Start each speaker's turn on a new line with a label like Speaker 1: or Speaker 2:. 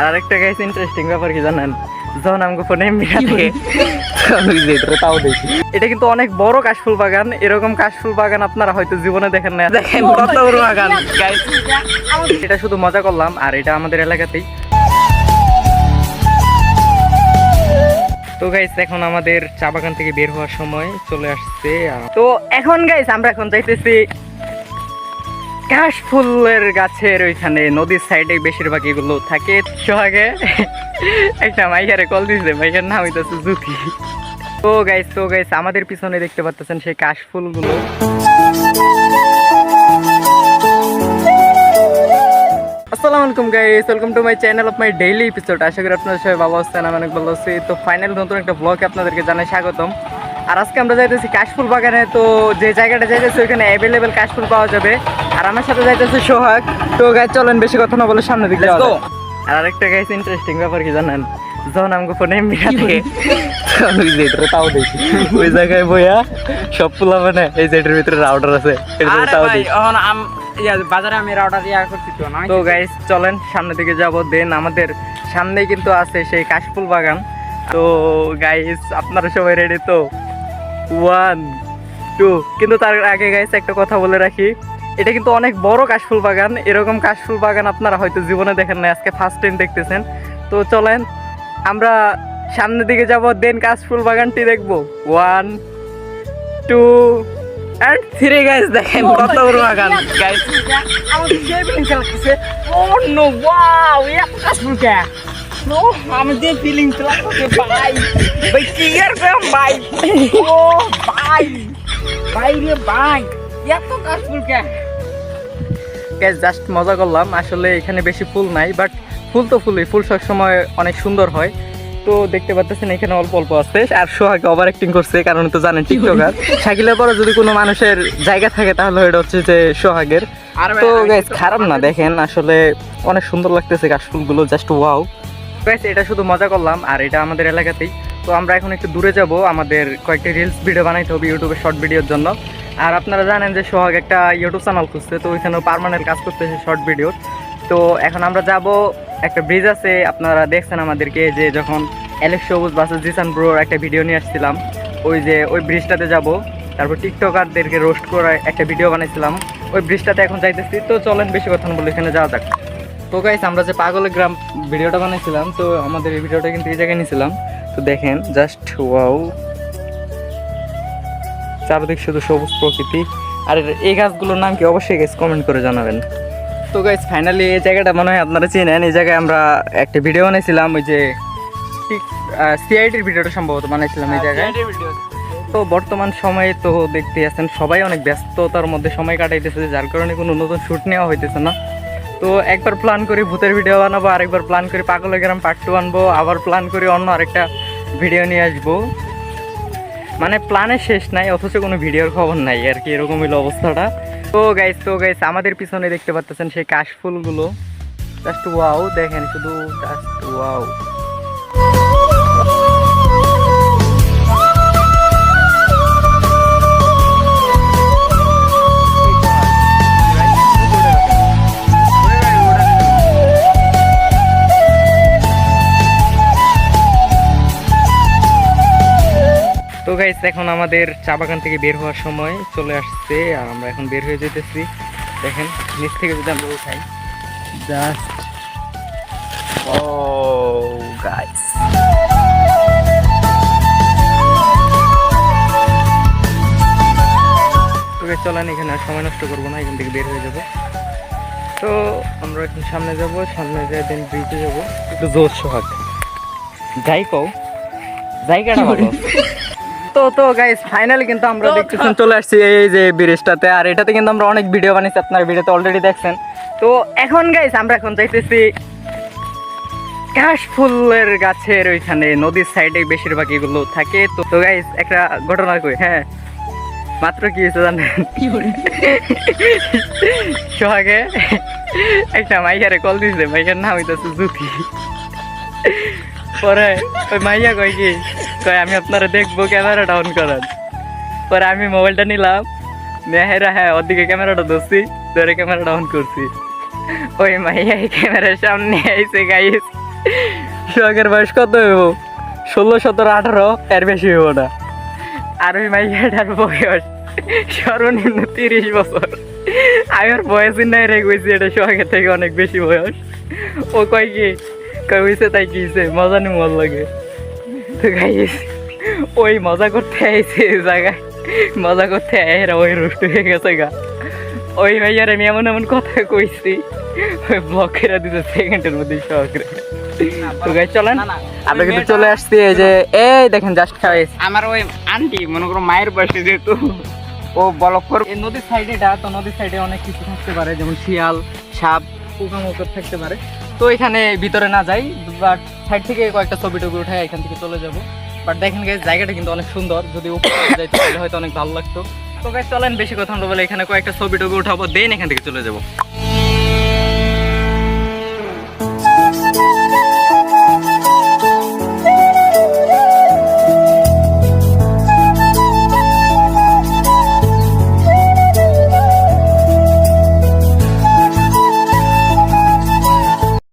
Speaker 1: আর আরেকটা guys interesting ব্যাপার কি জানেন, যখন আমাকে ফোনে এমবি থাকে তাও দেখি। এটা কিন্তু অনেক বড় কাশফুল বাগান। এরকম কাশফুল বাগান আপনারা হয়তো জীবনে দেখেন না। দেখেন কত বড় বাগান গাইস। এটা শুধু মজা করলাম, আর এটা আমাদের এলাকাতেই। তো গাইস এখন আমাদের চা বাগান থেকে বের হওয়ার সময় চলে আসছে। তো এখন গাইস আমরা এখন যাইতেছি কাশফুলের গাছের ওইখানে, নদীর সাইডে বেশিরভাগ এগুলো থাকে। সোহাগে একটা মাইয়ারে কল দিছে, মাইয়ার নাম হইতেছে জুতি। তো গাইস আমাদের পিছনে দেখতে পাচ্ছেন সেই কাশফুলগুলো। আসসালামু আলাইকুম guys, welcome to my channel of my daily episode. আশা করি আপনাদের সবাই ভালো আছেন, আমি অনেক ভালো আছি। তো ফাইনাল নতুন একটা ব্লগে আপনাদেরকে জানাই স্বাগতম। আর আজকে আমরা যাইতেছি কাশফুল বাগানে। তো যে জায়গাটা যাইতেছি ওইখানে অ্যাভেলেবেল কাশফুল পাওয়া যাবে। আর আমার সাথে যাইতেছে সোহাগ। তো গাইস চলেন বেশি কথা না বলে সামনে দিকে যাওয়া যাক। আর আরেকটা গাইস ইন্টারেস্টিং ব্যাপার কি জানেন, যখন আমাকে ফোনে এমবি থাকে তাও দেখি ওই জায়গায় বইয়া সব পোলা মানে এই যেটার ভিতরে রাউটার আছে তাও দেখি।
Speaker 2: বাজারে আমি রাউটার ইয়া করছি তো না।
Speaker 1: তো গাইস চলেন সামনের দিকে যাব। দেন আমাদের সামনেই কিন্তু আছে সেই কাশফুল বাগান। তো গাইস আপনারা সবাই রেডি তো? 1 2। কিন্তু তার আগে গাইস একটা কথা বলে রাখি, এটা কিন্তু অনেক বড় কাশফুল বাগান। এরকম কাশফুল বাগান আপনারা হয়তো জীবনে দেখেন না, আজকে ফার্স্ট টাইম দেখতেছেন। তো চলেন আমরা সামনের দিকে যাব, দেন কাশফুল বাগানটি দেখবো। 1 2 and 3 গাইস। দেখেন কত বড় বাগান গাইস।
Speaker 2: আমাদের যে ফিলিং লাগতেছে, ও নো ওয়াও, এত কাশফুল কে নো, আমাদের ফিলিং লাগতেছে ভাই। ভাই কি এর কম ভাই, ও ভাই ভাই রে ভাই, এত কাশফুল কে
Speaker 1: গাইস জাস্ট মজা করলাম। আসলে এখানে বেশি ফুল নাই, বাট ফুল তো ফুলই, ফুল সব সময় অনেক সুন্দর হয়। তো দেখতে পাচ্ছেন এখানে অল্প অল্প আছে। আর সোহাগ ওভার অ্যাক্টিং করছে, কারণ তো জানেন টিকটকার। শাকিলের পরে যদি কোনো মানুষের জায়গা থাকে তাহলে এটা হচ্ছে যে সোহাগের। তো গাইস খারাপ না, দেখেন আসলে অনেক সুন্দর লাগতেছে কাশফুলগুলো, জাস্ট ওয়াও গাইস। এটা শুধু মজা করলাম, আর এটা আমাদের এলাকাতেই। তো আমরা এখন একটু দূরে যাব, আমাদের কয়েকটি রিলস ভিডিও বানাইতে হবে ইউটিউবে শর্ট ভিডিওর জন্য। আর আপনারা জানেন যে সোহাগ একটা ইউটিউব চ্যানেল খুঁজছে, তো ওইখানেও পার্মানেন্ট কাজ করতেছে শর্ট ভিডিওর। তো এখন আমরা যাব, একটা ব্রিজ আছে, আপনারা দেখছেন আমাদেরকে যে যখন অ্যালেক্স সবুজ বাসেস জিসান ব্রোর একটা ভিডিও নিয়ে আসছিলাম, ওই ব্রিজটাতে যাব। তারপর টিকটকারদেরকে রোস্ট করে একটা ভিডিও বানাইছিলাম, ওই ব্রিজটাতে এখন যাইতেছি। তো চলেন বেশি কথা না বলে এখানে যাওয়া যাক। তো গাইস আমরা যে পাগলের গ্রাম ভিডিওটা বানাইছিলাম, তো আমাদের এই ভিডিওটা কিন্তু এই জায়গায় নিয়েছিলাম। তো দেখেন জাস্ট ওয়াও, চারদিক শুধু সবুজ প্রকৃতি। আর এই গাছগুলোর নাম কি অবশ্যই গাইস কমেন্ট করে জানাবেন। তো গাইস ফাইনালি এই জায়গাটা মনে হয় আপনারা চেনেন। এই জায়গায় আমরা একটা ভিডিও বানাইছিলাম, ওই যে সিআইডির ভিডিওটা সম্ভবত বানাইছিলাম এই জায়গায়। তো বর্তমান সময়ে তো দেখতে আছেন সবাই অনেক ব্যস্ততার মধ্যে সময় কাটাইতেছে, যার কারণে কোনো নতুন শ্যুট নেওয়া হইতেছে না। তো একবার প্ল্যান করি ভূতের ভিডিও বানাবো, আরেকবার প্ল্যান করি পাগলের গ্রাম পার্ট 2 আনবো, আবার প্ল্যান করি অন্য আরেকটা ভিডিও নিয়ে আসবো। মানে প্ল্যানের শেষ নাই, অথচ কোনো ভিডিওর খবর নাই আর কি, এরকম হইলো অবস্থাটা। তো গাইস আমাদের পিছনে দেখতে পাচ্ছেন সেই কাশফুলগুলো, জাস্ট ওয়াও। দেখেন শুধু জাস্ট ওয়াও। তো গাইস এখন আমাদের চা বাগান থেকে বের হওয়ার সময় চলে আসছে, আর আমরা এখন বের হয়ে যেতেছি। দেখেন নিচ থেকে যদি আমরা উঠাই, জাস্ট ও গাইস। তো গাইস চলেন এখানে আর সময় নষ্ট করবো না, এখান থেকে বের হয়ে যাব। তো আমরা এখন সামনে যাব, সামনে যাই দেন ব্রিজে যাবো। একটু জোর সোহাগ যাই কও, জায়গাটা ভালো। তো গাইস ফাইনালি কিন্তু আমরা দেখতেছেন চলে আসছি এই যে ব্রিজটাতে। আর এটাতে কিন্তু আমরা অনেক ভিডিও বানিয়েছি, আপনারা ভিডিওতে অলরেডি দেখছেন। তো এখন গাইস আমরা এখন যাইতেছি কাশফুলের গাছের ওইখানে, নদীর সাইডে বেশিরভাগ এগুলো থাকে। তো গাইস একটা ঘটনা কই, হ্যাঁ মাত্র কি হয়েছে জানেন, সোহাগে একটা মাইয়ারে কল দিছে, মাইয়ার নাম হইতেছে জুতি। পরে ওই মাইয়া কয় কি, কয় আমি আপনারা দেখবো, ক্যামেরাটা অন করেন। পরে আমি মোবাইলটা নিলাম, হ্যাঁ ওদিকে ক্যামেরাটা ধরছি, ধরে ক্যামেরাটা অন করছি। ওই মাইয়া ক্যামেরার সামনে আইছে গাইস, সোহাগের বয়স কত হইব? 16, 17, 18, এর বেশি হইব না। আর ওই মাইয়াটার বয়স সর্বনিম্ন 30 বছর। আমি ওর বয়সই নাই রে কইছি এটা সোহাগের থেকে অনেক বেশি বয়স। ও কয় কি কইছে তাই কি হইছে, মজা নি মজা লাগে। তো গাইস ওই মজা করতে আইছে জায়গায়, মজা করতে এরা ওই রুষ্ট হয়ে গেছে গা। ওই ভাইয়ার আমি এমন এমন কথা কইছি ওই ব্লক করে দিতে সেকেন্ডের মধ্যে শখরে। তো গাইস চলেন আমরা কিন্তু চলে আসছি। এই যে এই দেখেন জাস্ট খাওয়াইছি
Speaker 2: আমার ওই আন্টি মনে করো মায়ের বয়সে যেহেতু ও বলক করে
Speaker 1: এই নদীর সাইডে এটা, তো নদীর সাইডে অনেক কিছু থাকতে পারে, যেমন শিয়াল, সাপ, পোকামাকড় থাকতে পারে। তো এখানে ভিতরে না যাই, বাট সাইড থেকে কয়েকটা ছবি টবি উঠায় এখান থেকে চলে যাব। বাট দেখেন গাইস জায়গাটা কিন্তু অনেক সুন্দর, যদি উপরে যাই তাহলে হয়তো অনেক ভালো লাগতো। তো গাইস চলেন বেশি কথা না বলে এখানে কয়েকটা ছবি টবি উঠাবো, দেন এখান থেকে চলে যাবো।